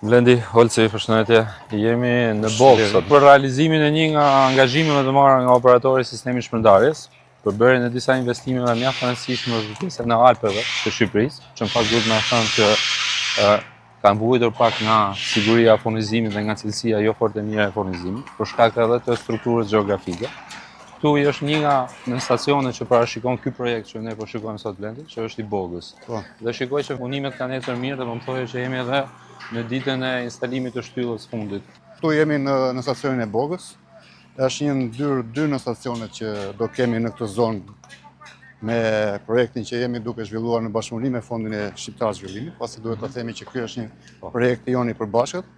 Blendi, Holci, përshëndetje. Jemi në Bogë sot për realizimin e një nga angazhimeve të marra nga operatori i sistemit shpërndarjes për bërjen e disa investimeve mjaft të rëndësishme në pjesën e Alpeve të Shqipërisë, që në fakt duhet me thënë që kanë vuajtur pak nga siguria e furnizimit dhe nga cilësia jo fort e mirë e furnizimit, për shkak edhe të strukturës gjeografike. Këtu është një nga në stacionet që parashikon ky projekt që ne po shikojmë sot Blendi, që është i Bogës. Dhe shikoj që punimet kanë ecur mirë dhe më thoje që jemi edhe në ditën e instalimit të shtyllës fundit. Këtu jemi në stacionin e Bogës. Është një ndër dy në stacionet që do kemi në këtë zonë me projektin që jemi duke zhvilluar në bashkëpunim me Fondin e Shqiptar Zhvillimit, pasi duhet të themi që ky është një projekt i jonë i përbashkët.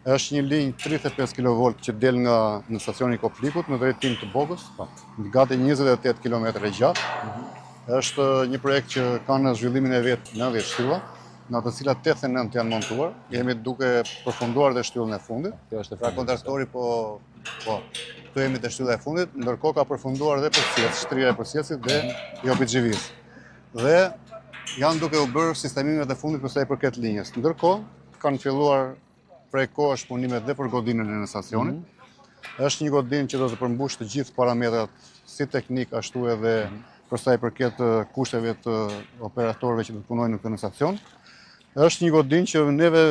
Është një linjë 35 kV që del nga në stacioni Koplikut në drejtim të Bogës, gati 28 km e gjatë. Është një projekt që ka në zhvillimin e vet 90 shtylla, në të cilat 89 janë montuar. Jemi duke përfunduar dhe shtyllën e fundit. Pra kontraktori këtu jemi te shtylla e fundit, ndërkohë ka përfunduar dhe përcjellës, shtrira e përcjellësit dhe JPGV-s. Dhe janë duke u bërë sistemimet e fundit për sa i përket linjës. Ndërkohë kanë filluar prej kohësh punimet dhe për godinën e në stacionit. Është një godinë që do të përmbush të gjithë parametrat si teknik ashtu edhe për sa i përket kushteve të operatorëve që do të punojnë në këtë stacion. Është një godinë që neve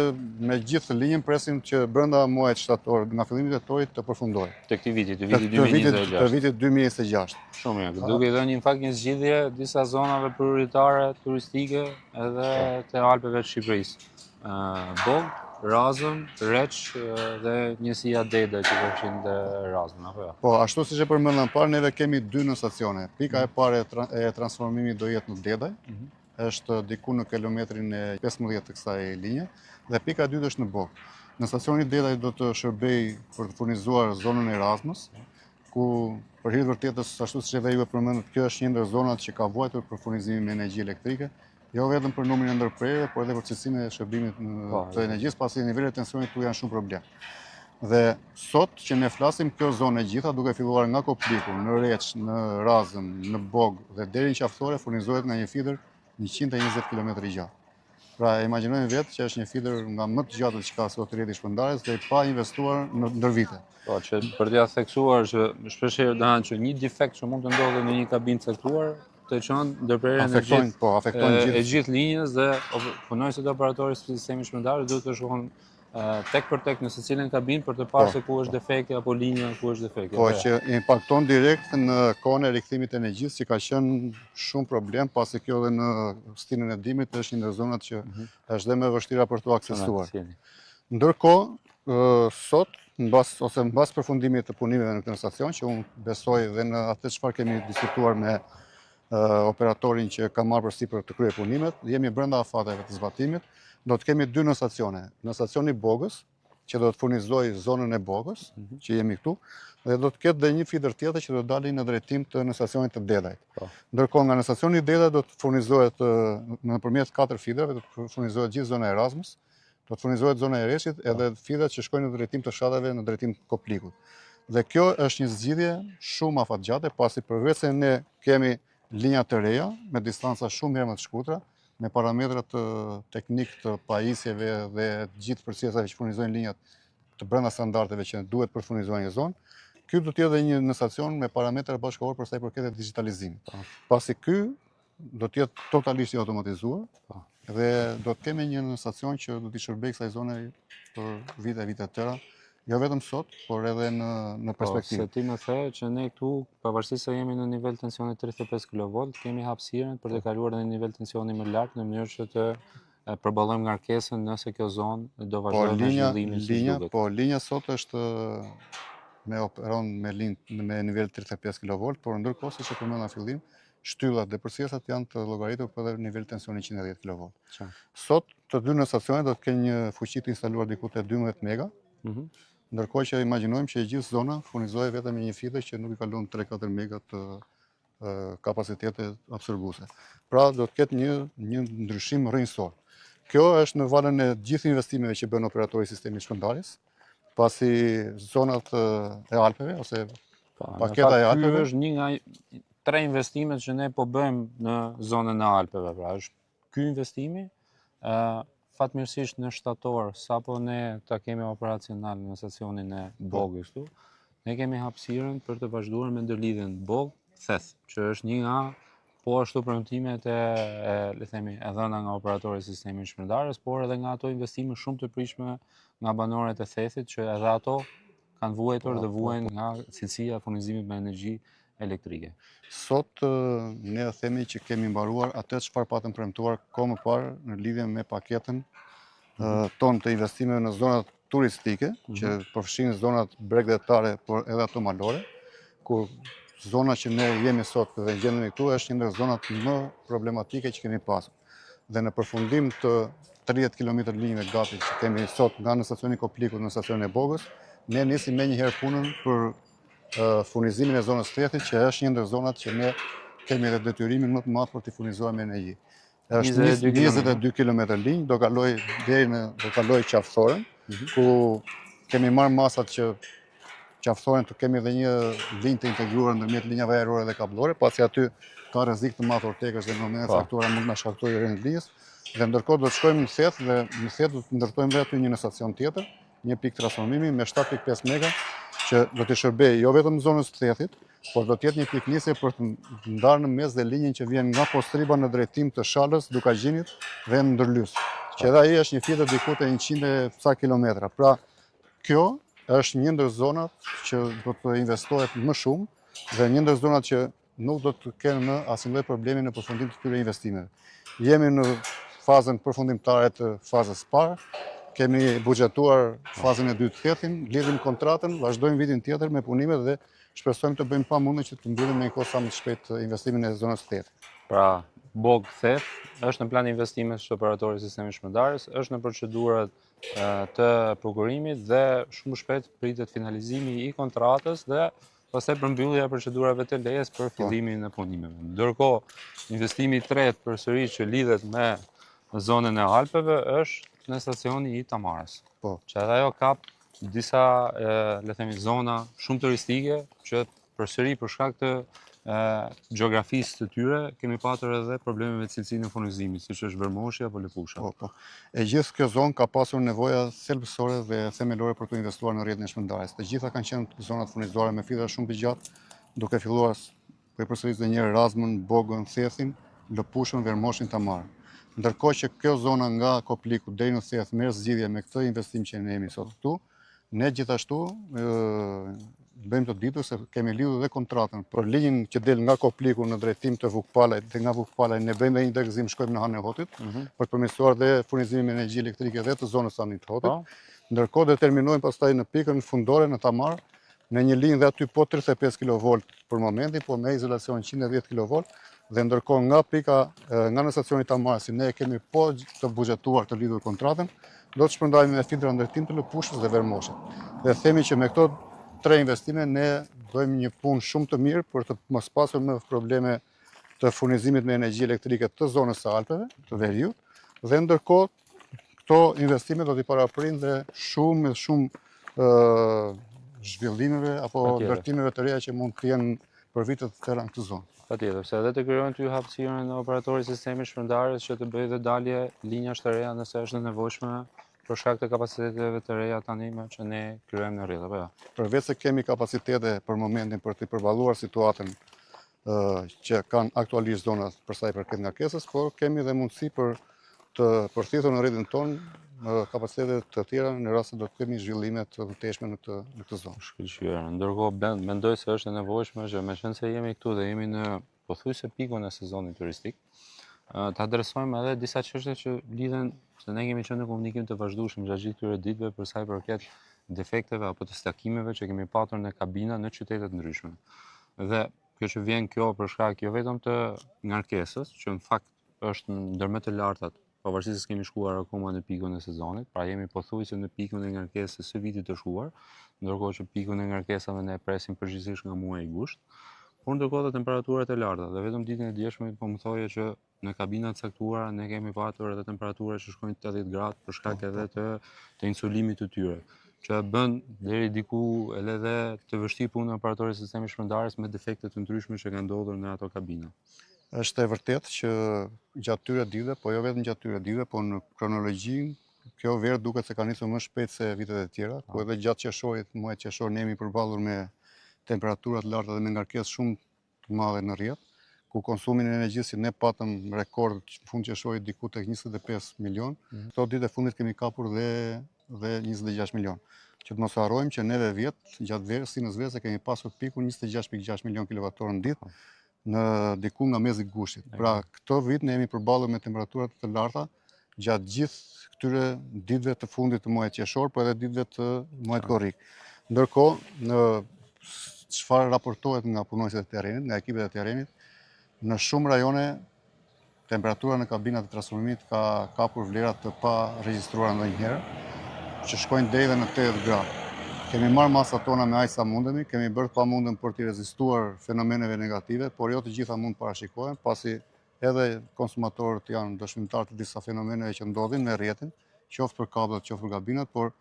me gjithë linjën presim që brenda muajit shtator, nga fillimi i tetorit të përfundojë. Të këtij viti, të vitit 2026. Të vitit 2026. Shumë mirë. Duke dhënë në fakt një zgjidhje disa zonave prioritare turistike edhe të Alpeve të Shqipërisë. Bogë, Razëm, Reç dhe njësia Dede që përfshin të Razën, apo jo? Po, ashtu siç e përmendëm parë, neve kemi dy në stacione. Pika e parë e transformimit do jetë në Dedaj, është diku në kilometrin e 15 të kësaj linje, dhe pika e dytë është në Bogë. Në stacionin Dedaj do të shërbej për të furnizuar zonën e Razmës, ku për hir të vërtetës, ashtu siç edhe ju e përmendët, kjo është një ndër zonat që ka vuajtur për furnizimin me energji elektrike, jo vetëm për numrin e ndërprerjeve, por edhe për cilësinë e shërbimit të energjisë, pasi nivelet e tensionit këtu janë shumë problem. Dhe sot që ne flasim, kjo zonë e gjitha, duke filluar nga Kopliku, në Reç, në Razëm, në Bogë dhe deri në Qaftore, furnizohet nga një feeder 120 km i gjatë. Pra, imagjinojmë vetë që është një feeder nga më të gjatët që ka sot rrjeti shpërndarjes dhe pa investuar ndër vite. Po, që për t'ia theksuar që shpeshherë dhanë që një defekt që mund të ndodhë në një kabinë caktuar, të qënë ndërprerjen e gjithë linjës dhe punojësit e operatorit të sistemit shpërndarjes duhet të shkojnë tek për tek në secilën kabinë për të parë se ku është defekti apo linja ku është defekti. Po, që impakton direkt në kohën e rikthimit të energjisë, që ka qenë shumë problem, pasi kjo dhe në stinën e dimrit është një ndër zonat që është dhe më vështira për të aksesuar. Ndërkohë, sot, mbas përfundimit të punimeve në këtë stacion, që unë besoj dhe në atë çfarë kemi diskutuar me operatorin që ka marrë përsipër të kryer punimet, jemi brenda afateve të zbatimit. Do të kemi dy në stacione. Në stacioni Bogës, që do të furnizojë zonën e Bogës, që jemi këtu, dhe do të ketë dhe një feeder tjetër që do të dalë në drejtim të në stacionit të Dedajt. Ndërkohë nga në stacioni Dedaj do të furnizohet nëpërmjet 4 feederëve, do të furnizohet gjithë zona e Razmës, do të furnizohet zona e Reçit edhe feederët që shkojnë në drejtim të fshatave në drejtim të Koplikut. Dhe kjo është një zgjidhje shumë afatgjate, pasi përveç se ne kemi linja të reja me distanca shumë herë më të shkurtra, me parametrat teknik të pajisjeve dhe gjithë përcjellësave që furnizojnë linjat të brenda standardeve që duhet për furnizuar një zonë. Ky do të jetë një në stacion me parametra bashkëkohor për sa i përket digitalizimit. Pasi ky do të jetë totalisht i automatizuar dhe do të kemi një në stacion që do t'i shërbejë kësaj zone për vite të tëra. Jo vetëm sot, por edhe në perspektivë. Se ti më the që ne këtu, pavarësisht se jemi në nivel tensioni 35 kV, kemi hapësirën për të kaluar në nivel tensioni më lart në mënyrë që të përballojmë ngarkesën nëse kjo zonë do vazhdojë me zhvillimin si duhet. Po, linja sot është operon me nivel 35 kV, por ndërkohë siç e përmenda në fillim, shtyllat dhe përcjellësat janë të llogaritur për nivel tensioni 110 kV. Sot të dy në stacione do të kenë një fuqi të instaluar diku te 12 mega. Ndërkohë që imagjinojmë që gjithë zona furnizohet vetëm me një feeder që nuk i kalon 3-4 mega të kapacitete absorbuese. Pra do të ketë një ndryshim rrënjësor. Kjo është në valën e gjithë investimeve që bën operatori i sistemit shpërndarjes, pasi zonat e Alpeve ose paketa e Alpeve është një nga 3 investimet që ne po bëjmë në zonën e Alpeve. Pra është ky investimi, fatmirësisht në shtator, sapo ne ta kemi operacional në stacionin e Bogës këtu, ne kemi hapësirën për të vazhduar me ndërlidhjen Bogë-Theth, që është një nga po ashtu premtimet le të themi, e dhëna nga operatori i sistemit shpërndarjes, por edhe nga ato investime shumë të prishme nga banorët e Thethit, që edhe ato kanë vuajtur dhe vuajnë nga cilësia e furnizimit me energji elektrike. Sot ne themi që kemi mbaruar atë çfarë patëm premtuar kohë më parë në lidhje me paketën tonë të investimeve në zonat turistike, që përfshin zonat bregdetare, por edhe ato malore, kur zona që ne jemi sot dhe gjendemi këtu është një ndër zonat më problematike që kemi pasur. Dhe në përfundim të 30 km linjëve gati që kemi sot nga në stacioni Koplikut në stacionin e Bogës, ne nisim me një herë punën për furnizimin e zonës Thethit, që është një ndër zonat që ne kemi edhe detyrimin më të madh për të furnizuar me energji. Është 22 km linjë, do kaloj Qafthoren, ku kemi marrë masat që Qafthoren të kemi edhe një linjë të integruar ndërmjet linjave ajrore dhe kablore, pasi aty ka rrezik të madh ortekësh dhe në momentet caktuara mund na shkaktojë rënë linjës. Dhe ndërkohë do të shkojmë në Theth dhe në Theth do të ndërtojmë edhe aty një stacion tjetër, një pikë transformimi me 7.5 mega, që do të shërbejë jo vetëm zonës të Thethit, por do të jetë një pikë nisje për të ndarë në mes dhe linjën që vjen nga Postriba në drejtim të Shalës, Dukagjinit dhe Ndërlys, që edhe ai është një fjetër diku te 100 ca kilometra. Pra, kjo është një ndër zonat që do të investohet më shumë dhe një ndër zonat që nuk do të kenë më asnjë problemi në përfundim të këtyre investimeve. Jemi në fazën përfundimtare të fazës parë, kemi buxhetuar fazën e dytë Thethin, lidhim kontratën, vazhdojmë vitin tjetër me punimet dhe shpresojmë të bëjmë pamundje që të mbyllim me një kohë sa më të shpejtë investimin e zonës Thethit. Pra, Bogë-Theth është në plan investimesh të operatorit sistemit shpërndarjes, është në procedurat të prokurimit dhe shumë shpejt pritet finalizimi i kontratës dhe pastaj përmbyllja e procedurave të lejes për fillimin e punimeve. Ndërkohë, investimi i tretë përsëri që lidhet me zonën e Alpeve është në stacioni i Tamarës. Që edhe ajo kap disa le të themi zona shumë turistike që përsëri për shkak të gjeografisë të tyre kemi patur edhe probleme me cilësinë e furnizimit, siç është Vermoshi apo Lëpusha. E gjithë kjo zonë ka pasur nevoja thelbësore dhe themelore për të investuar në rrjetin e shpërndarjes. Të gjitha kanë qenë zonat furnizuare me fita shumë të gjatë, duke filluar për përsërisë edhe një herë Razmën, Bogën, Thethin, Lëpushën, Vermoshin, Tamarën. Ndërkohë që kjo zona nga Kopliku deri në Theth merr zgjidhje me këtë investim që ne jemi sot këtu, ne gjithashtu bëjmë të ditur se kemi lidhur dhe kontratën për linjën që del nga Kopliku në drejtim të Vukpallajt dhe nga Vukpallaj ne bëjmë dhe një degëzim, shkojmë në Hanën e Hotit për të përmirësuar dhe furnizimin me energji elektrike dhe të zonës Hanit të Hotit. Ndërkohë determinojmë pastaj në pikën fundore në Tamar në një linjë dhe aty po 35 kV për momentin, po me izolacion 110 kV dhe ndërkohë nga pika nga në stacioni Tamar, si ne kemi po të buxhetuar të lidhur kontratën, do të shpërndajmë me filtra ndërtim të Lëpushës dhe Vermoshit. Dhe themi që me këto tre investime ne bëjmë një punë shumë të mirë për të mos pasur më probleme të furnizimit me energji elektrike të zonës së Alpeve, të veriut, dhe ndërkohë këto investime do t'i paraprind dhe shumë zhvillimeve apo ndërtimeve të reja që mund të jenë për vitet të tëra në këtë zonë. Patjetër, se edhe të krijojnë ty hapësirën e operatorit sistemit shpërndarjes që të bëjë dhe dalje linjash të reja nëse është nevojshme për shkak të kapaciteteve të reja tani që ne krijojmë në rrjet, apo jo? Përveç se kemi kapacitete për momentin për të përballuar situatën që kanë aktualisht zonat për sa i përket ngarkesës, por kemi dhe mundësi për të përthithur në rrjetin tonë kapacitete të tjera në rast se do të kemi zhvillime të mëtejshme në këtë zonë. Shkëlqyer. Ndërkohë mendoj se është e nevojshme që meqense se jemi këtu dhe jemi në pothuajse pikun e sezonit turistik, të adresojmë edhe disa çështje që lidhen se ne kemi qenë në komunikim të vazhdueshëm gjatë gjithë këtyre ditëve për sa i përket defekteve apo të stakimeve që kemi patur në kabina në qytete të ndryshme. Dhe kjo që vjen kjo për shkak jo vetëm të ngarkesës, që në fakt është ndër më të lartat, pavarësisht se kemi shkuar akoma në pikun e sezonit, pra jemi pothuajse në pikun e ngarkesës së vitit të shkuar, ndërkohë që pikun e ngarkesave ne presim përgjithsisht nga muaji gusht, por ndërkohë temperaturat e larta dhe vetëm ditën e djeshme po më thoje që në kabinat caktuara ne kemi patur edhe temperatura që shkojnë 80 gradë për shkak edhe të insulimit të tyre, që bën deri diku edhe të vështirë punën e operatorit sistemit shpërndarjes me defekte të ndryshme që kanë ndodhur në ato kabina. Është e vërtet që gjatë tyre ditëve, po jo vetëm gjatë tyre ditëve, po në kronologjinë, kjo verë duket se ka nisur më shpejt se vitet e tjera, po edhe gjatë qershorit, muajit qershor, ne jemi përballur me temperaturat larta dhe me ngarkesë shumë të madhe në rrjet, ku konsumin e energjisë ne patëm rekord në fund qershorit diku tek 25 milion. Këto ditë e fundit kemi kapur dhe 26 milion. Që të mos harrojmë që neve vjet, gjatë verës, sinës verës, kemi pasur pikun 26,6 milion kWh në ditë, në diku nga mezi i gushtit. Pra, këto vit ne jemi përballur me temperaturat të larta gjatë gjithë këtyre ditëve të fundit të muajit qershor, po edhe ditëve të muajit korrik. Ndërkohë, në çfarë raportohet nga punonjësit e terrenit, nga ekipet e terrenit, në shumë rajone temperatura në kabinat e transformimit ka kapur vlera të pa regjistruara ndonjëherë, që shkojnë deri në 80 gradë. Kemi marrë masat tona me aq sa mundemi, kemi bërë pamundën për të rezistuar fenomeneve negative, por jo të gjitha mund parashikohen, pasi edhe konsumatorët janë dëshmitar të disa fenomeneve që ndodhin me rrjetin, qoftë për kablat, qoftë për kabinat, por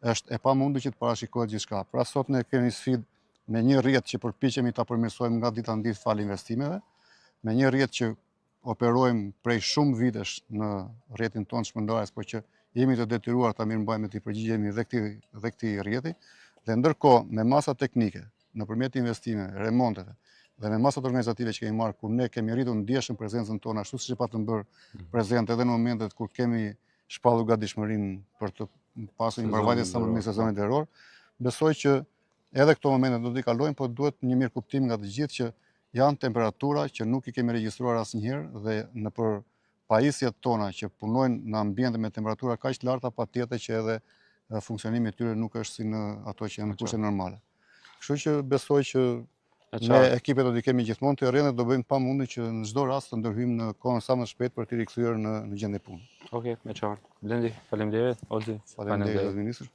është e pamundur që të parashikohet gjithçka. Pra sot ne kemi sfidë me një rrjet që përpiqemi ta përmirësojmë nga dita në ditë fal investimeve, me një rrjet që operojmë prej shumë vitesh në rrjetin tonë shpërndarjes, por që jemi të detyruar ta mirëmbajmë të përgjigjemi dhe këtij rrjeti, dhe ndërkohë me masa teknike, nëpërmjet investimeve, remonteve dhe me masat organizative që kemi marrë, kur ne kemi rritur ndjeshëm prezencën tonë ashtu siç e patëm bërë prezente edhe në momentet kur kemi shpallur gatishmërinë për të pasur një mbërvajtje sa më të mirë sezonit veror, besoj që edhe këto momente do t'i kalojmë, por duhet një mirëkuptim nga të gjithë që janë temperatura që nuk i kemi regjistruar asnjëherë dhe nëpër pajisjet tona që punojnë në ambiente me temperatura kaq të larta, patjetër që edhe funksionimi i tyre nuk është si në ato që janë në kushte normale. Kështu që besoj që ne ekipet do t'i kemi gjithmonë të rrjedhë, do bëjmë pamundjen që në çdo rast të ndërhyjmë në kohën sa më shpejt për t'i rikthyer në gjendje punë. Okej, me qartë. Blendi, faleminderit. Olzi, Faleminderit, ministër.